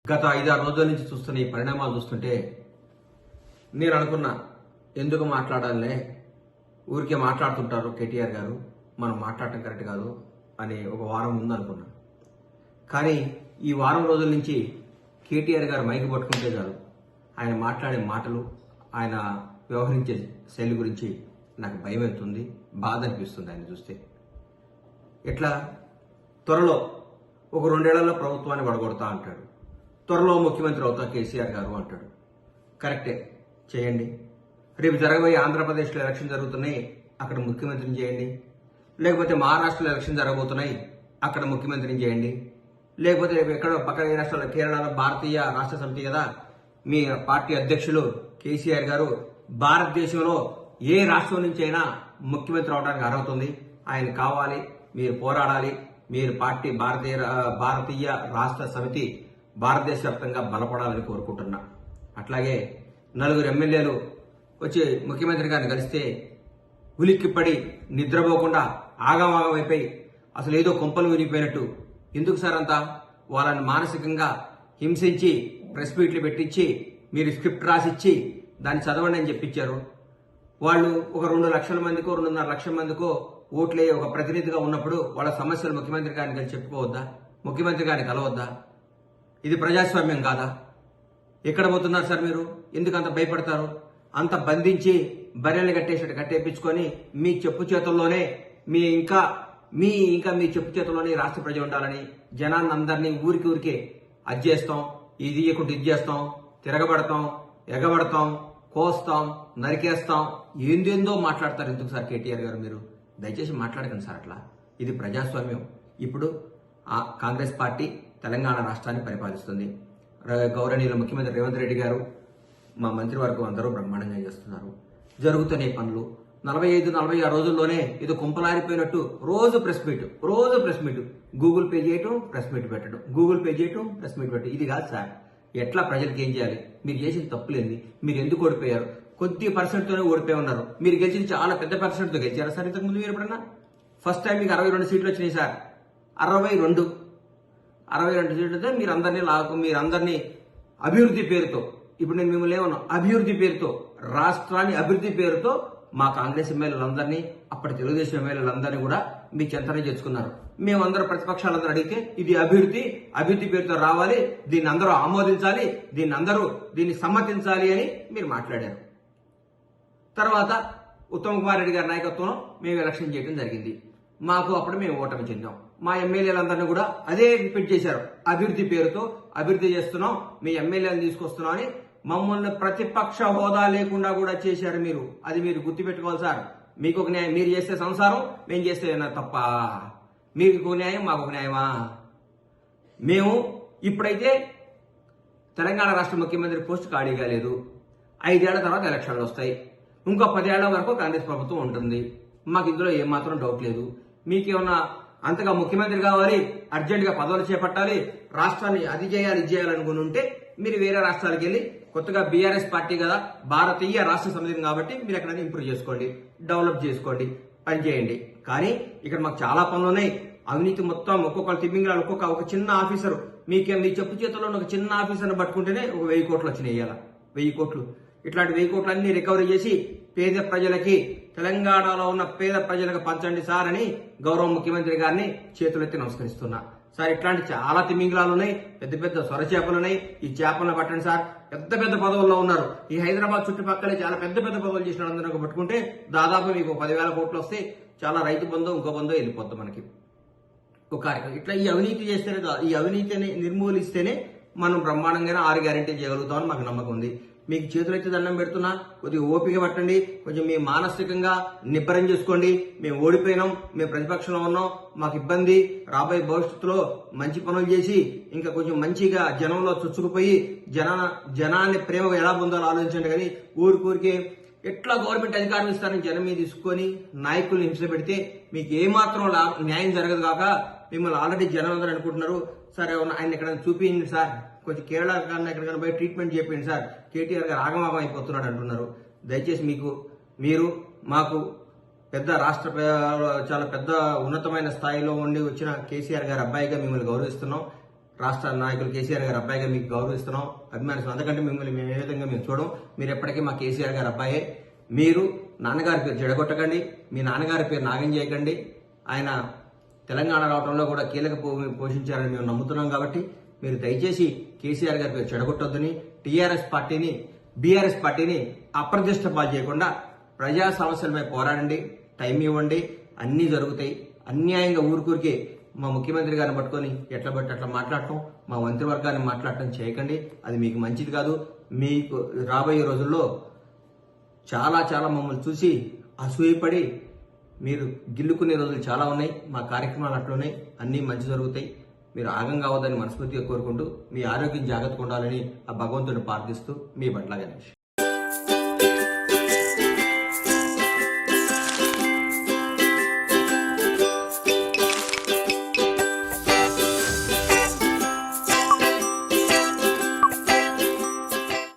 గత 5-6 రోజుల నుంచి చూస్తున్న ఈ పరిణామాలు చూస్తుంటే నేను అనుకున్నా, ఎందుకు మాట్లాడాలనే, ఊరికే మాట్లాడుతుంటారు కేటీఆర్ గారు, మనం మాట్లాడటం కరెక్ట్ కాదు అని ఒక వారం ముందు అనుకున్నా. కానీ ఈ వారం రోజుల నుంచి కేటీఆర్ గారు మైకి పట్టుకుంటే చాలు, ఆయన మాట్లాడే మాటలు, ఆయన వ్యవహరించే శైలి గురించి నాకు భయం అవుతుంది, బాధ అనిపిస్తుంది ఆయన చూస్తే. ఎట్లా త్వరలో ఒక 2 ఏళ్లలో ప్రభుత్వాన్ని వడగొడతా అంటాడు, త్వరలో ముఖ్యమంత్రి అవుతా కేసీఆర్ గారు అంటాడు. కరెక్టే, చేయండి. రేపు జరగబోయే ఆంధ్రప్రదేశ్లో ఎలక్షన్ జరుగుతున్నాయి, అక్కడ ముఖ్యమంత్రిని చేయండి. లేకపోతే మహారాష్ట్రలో ఎలక్షన్ జరగబోతున్నాయి, అక్కడ ముఖ్యమంత్రిని చేయండి. లేకపోతే ఎక్కడో పక్కన ఏ రాష్ట్రాల్లో, కేరళలో భారతీయ రాష్ట్ర సమితి కదా మీ పార్టీ అధ్యక్షులు కేసీఆర్ గారు, భారతదేశంలో ఏ రాష్ట్రం నుంచి అయినా ముఖ్యమంత్రి అవడానికి అర్హత ఉంది, ఆయన కావాలి, మీరు పోరాడాలి, మీరు పార్టీ భారతీయ రాష్ట్ర సమితి భారతదేశ వ్యాప్తంగా బలపడాలని కోరుకుంటున్నా. అట్లాగే 4 ఎమ్మెల్యేలు వచ్చి ముఖ్యమంత్రి గారిని కలిస్తే ఉలిక్కిపడి నిద్రపోకుండా ఆగమాగమైపోయి అసలు ఏదో కొంపలు విరిగిపోయినట్టు, ఎందుకు సార్ అంతా వాళ్ళని మానసికంగా హింసించి ప్రెస్ మీట్లు పెట్టించి మీరు స్క్రిప్ట్ రాసిచ్చి దాన్ని చదవండి అని చెప్పించారు. వాళ్ళు ఒక 2 లక్షల మందికో 2.5 లక్షల మందికో ఓట్లే ఒక ప్రతినిధిగా ఉన్నప్పుడు వాళ్ళ సమస్యలు ముఖ్యమంత్రి గారిని కలిసి చెప్పుకోవద్దా? ముఖ్యమంత్రి గారిని కలవద్దా? ఇది ప్రజాస్వామ్యం కాదా? ఎక్కడ పోతున్నారు సార్ మీరు? ఎందుకు అంత భయపడతారు? అంత బంధించి బర్రెలు కట్టేసినట్టు కట్టేపించుకొని మీ చెప్పు చేతుల్లోనే మీ చెప్పు చేతుల్లోనే రాష్ట్ర ప్రజలు ఉండాలని జనాన్ని అందరినీ ఊరికే అది చేస్తాం, ఇది ఇయ్యకుండా ఇది చేస్తాం, తిరగబడతాం, ఎగబడతాం, కోస్తాం, నరికేస్తాం, ఏందేందో మాట్లాడతారు. ఎందుకు సార్ కేటీఆర్ గారు మీరు దయచేసి మాట్లాడకండి సార్ అట్లా. ఇది ప్రజాస్వామ్యం. ఇప్పుడు కాంగ్రెస్ పార్టీ తెలంగాణ రాష్ట్రాన్ని పరిపాలిస్తుంది. గౌరవనీయుల ముఖ్యమంత్రి రేవంత్ రెడ్డి గారు, మా మంత్రివర్గం అందరూ బ్రహ్మాండంగా చేస్తున్నారు. జరుగుతున్న పనులు 45-46 రోజుల్లోనే ఇది కుంపలారిపోయినట్టు రోజు ప్రెస్ మీట్, గూగుల్ పే చేయటం, ప్రెస్ మీట్ పెట్టడం, గూగుల్ పే చేయటం, ప్రెస్ మీట్ పెట్టడం. ఇది కాదు సార్. ఎట్లా ప్రజలకు ఏం చేయాలి? మీరు చేసిన తప్పులేంది? మీరు ఎందుకు ఓడిపోయారు? కొద్ది పర్సెంట్తోనే ఓడిపోయి ఉన్నారు. మీరు గెలిచింది చాలా పెద్ద పర్సెంట్తో గెలిచారా సార్ ఇంతకుముందు? మీరు ఎప్పుడన్నా? ఫస్ట్ టైం మీకు 62 సీట్లు వచ్చినాయి సార్. 62 సీట్లతో మీరందరినీ అభివృద్ధి పేరుతో, ఇప్పుడు నేను మిమ్మల్ని ఏమన్నా అభివృద్ధి పేరుతో, రాష్ట్రాన్ని అభివృద్ధి పేరుతో మా కాంగ్రెస్ ఎమ్మెల్యేలందరినీ, అప్పటి తెలుగుదేశం ఎమ్మెల్యేలందరినీ కూడా మీ చెంతనే చేసుకున్నారు. మేమందరూ ప్రతిపక్షాలందరూ అడిగితే ఇది అభివృద్ధి పేరుతో రావాలి, దీన్ని అందరూ ఆమోదించాలి, దీన్ని సమ్మతించాలి అని మీరు మాట్లాడారు. తర్వాత ఉత్తమ్ కుమార్ రెడ్డి గారి నాయకత్వంలో మేము ఎలక్షన్ చేయడం జరిగింది. మాకు అప్పుడు మేము ఓటమి చెందాం. మా ఎమ్మెల్యేలందరినీ కూడా అదే రిపీట్ చేశారు, అభివృద్ధి పేరుతో అభివృద్ధి చేస్తున్నాం, మీ ఎమ్మెల్యేలను తీసుకొస్తున్నాం అని మమ్మల్ని ప్రతిపక్ష హోదా లేకుండా కూడా చేశారు మీరు. అది మీరు గుర్తుపెట్టుకోవాలి సార్. మీకు ఒక న్యాయం, మీరు చేస్తే సంసారం, మేము చేస్తే తప్ప. మీకు ఒక న్యాయం, మాకు ఒక న్యాయమా? మేము ఇప్పుడైతే తెలంగాణ రాష్ట్ర ముఖ్యమంత్రి పోస్ట్ ఖాళీగా లేదు. 5 ఏళ్ల తర్వాత ఎలక్షన్లు వస్తాయి. ఇంకో 10 ఏళ్ల వరకు కాంగ్రెస్ ప్రభుత్వం ఉంటుంది. మాకు ఇందులో ఏమాత్రం డౌట్ లేదు. మీకేమన్నా అంతగా ముఖ్యమంత్రి కావాలి, అర్జెంటుగా పదవులు చేపట్టాలి, రాష్ట్రాన్ని అది చేయాలి ఇది చేయాలనుకుని ఉంటే మీరు వేరే రాష్ట్రాలకు వెళ్ళి, కొత్తగా బీఆర్ఎస్ పార్టీ కదా, భారతీయ రాష్ట్ర సమితి కాబట్టి మీరు ఎక్కడైనా ఇంప్రూవ్ చేసుకోండి, డెవలప్ చేసుకోండి, పని చేయండి. కానీ ఇక్కడ మాకు చాలా పనులు ఉన్నాయి. అవినీతి మొత్తం ఒక్కొక్కరు తిమ్మింగ్రాలు, ఒక చిన్న ఆఫీసర్, మీ చెప్పు చేతుల్లో ఒక చిన్న ఆఫీసర్ని పట్టుకుంటేనే ఒక 1000 కోట్లు వచ్చినాయి. ఇవాళ 1000 కోట్లు. ఇట్లాంటి 1000 కోట్లన్నీ రికవరీ చేసి పేద ప్రజలకి, తెలంగాణలో ఉన్న పేద ప్రజలకు పంచండి సార్ అని గౌరవ ముఖ్యమంత్రి గారిని చేతులెత్తి నమస్కరిస్తున్నా. సార్ ఇట్లాంటి చాలా తిమింగలాలు ఉన్నాయి, పెద్ద సొర చేపలు ఉన్నాయి, ఈ చేపలను పట్టండి సార్. పెద్ద పదవుల్లో ఉన్నారు. ఈ హైదరాబాద్ చుట్టుపక్కలే చాలా పెద్ద పదవులు చేసిన అందరూ పట్టుకుంటే దాదాపు మీకు 10,000 కోట్లు వస్తే చాలా రైతు బంధు, ఇంకో బంధు వెళ్ళిపోద్ది మనకి ఒక కార్యక్రమం. ఇట్లా ఈ అవినీతి చేస్తేనే, ఈ అవినీతిని నిర్మూలిస్తేనే మనం బ్రహ్మాండంగానే 6 గ్యారెంటీ చేయగలుగుతామని మాకు నమ్మకం ఉంది. మీకు చేతులెత్తి దండం పెడుతున్నా, కొద్దిగా ఓపిక పట్టండి, కొంచెం మీ మానసికంగా నిబ్బరం చేసుకోండి. మేము ఓడిపోయినాం, మేము ప్రతిపక్షంలో ఉన్నాం, మాకు ఇబ్బంది, రాబోయే భవిష్యత్తులో మంచి పనులు చేసి ఇంకా కొంచెం మంచిగా జనంలో చొచ్చుకుపోయి జనాన్ని ప్రేమగా ఎలా పొందాలో ఆలోచించండి. కానీ ఊరికే ఎట్లా గవర్నమెంట్ అధికారం ఇస్తారని జనం మీద తీసుకొని నాయకుల్ని హింస పెడితే మీకు ఏమాత్రం న్యాయం జరగదు కాక మిమ్మల్ని ఆల్రెడీ జనం అందరూ అనుకుంటున్నారు, సరే ఆయన ఎక్కడైనా చూపించండి సార్, కొంచెం కేరళ కన్నా ఎక్కడికైనా పోయి ట్రీట్మెంట్ చేయండి సార్, కేటీఆర్ గారు ఆగమాగం అయిపోతున్నాడు అంటున్నారు. దయచేసి మీరు మాకు పెద్ద రాష్ట్ర చాలా పెద్ద ఉన్నతమైన స్థాయిలో ఉండి వచ్చిన కేసీఆర్ గారి అబ్బాయిగా మిమ్మల్ని గౌరవిస్తున్నాం. రాష్ట్ర నాయకులు కేసీఆర్ గారి అబ్బాయిగా మీకు గౌరవిస్తున్నాం, అభిమానిస్తున్నాం. అందుకంటే మిమ్మల్ని మేము ఏ విధంగా మేము చూడం. మీరు ఎప్పటికీ మా కేసీఆర్ గారి అబ్బాయే. మీరు నాన్నగారి పేరు చెడగొట్టకండి, మీ నాన్నగారి పేరు నాగం చేయకండి. ఆయన తెలంగాణ రావడంలో కూడా కీలక పోషించారని మేము నమ్ముతున్నాం. కాబట్టి మీరు దయచేసి కేసీఆర్ గారి పేరు చెడగొట్టొద్దని, బీఆర్ఎస్ పార్టీని అప్రతిష్ట పాలు చేయకుండా ప్రజా సమస్యలపై పోరాడండి, టైం ఇవ్వండి, అన్నీ జరుగుతాయి. అన్యాయంగా ఊరికే మా ముఖ్యమంత్రి గారిని పట్టుకొని ఎట్లా బట్టి అట్లా మాట్లాడటం, మా మంత్రివర్గాన్ని మాట్లాడటం చేయకండి. అది మీకు మంచిది కాదు. మీకు రాబోయే రోజుల్లో చాలా చాలా మమ్మల్ని చూసి అసూయపడి మీరు గిల్లుకునే రోజులు చాలా ఉన్నాయి. మా కార్యక్రమాలు అట్లున్నాయి, అన్నీ మంచి జరుగుతాయి. మీరు ఆగం కావద్దని మనస్ఫూర్తిగా కోరుకుంటూ మీ ఆరోగ్యం జాగ్రత్తగా ఉండాలని ఆ భగవంతుడిని ప్రార్థిస్తూ మీ బండ్ల గణేష్.